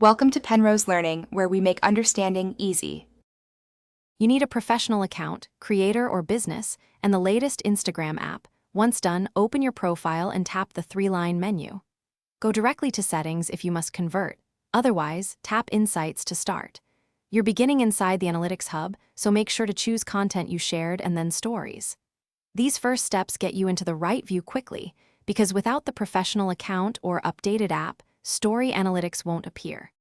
Welcome to Penrose Learning, where we make understanding easy. You need a professional account, creator or business, and the latest Instagram app. Once done, open your profile and tap the three-line menu. Go directly to Settings if you must convert. Otherwise, tap Insights to start. You're beginning inside the Analytics Hub, so make sure to choose Content you shared and then Stories. These first steps get you into the right view quickly, because without the professional account or updated app, Story Analytics won't appear.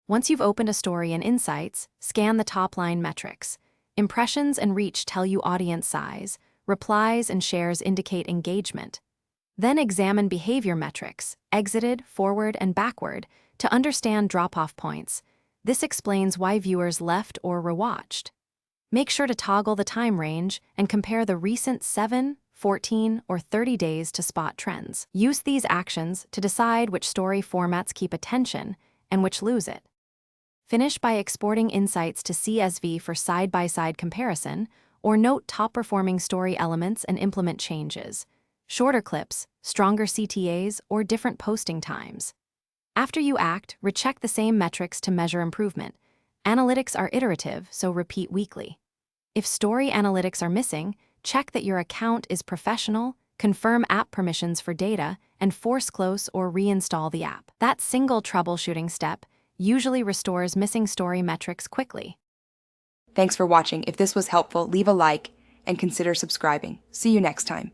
Once you've opened a story in Insights, scan the top-line metrics. Impressions and reach tell you audience size, replies and shares indicate engagement. Then examine behavior metrics, exited, forward, and backward, to understand drop-off points. This explains why viewers left or rewatched. Make sure to toggle the time range and compare the recent 7, 14, or 30 days to spot trends. Use these actions to decide which story formats keep attention and which lose it. Finish by exporting insights to CSV for side-by-side comparison, or note top-performing story elements and implement changes. Shorter clips, stronger CTAs, or different posting times. After you act, recheck the same metrics to measure improvement. Analytics are iterative, so repeat weekly. If story analytics are missing, check that your account is professional, confirm app permissions for data, and force close or reinstall the app. That single troubleshooting step usually restores missing story metrics quickly. Thanks for watching. If this was helpful, leave a like and consider subscribing. See you next time.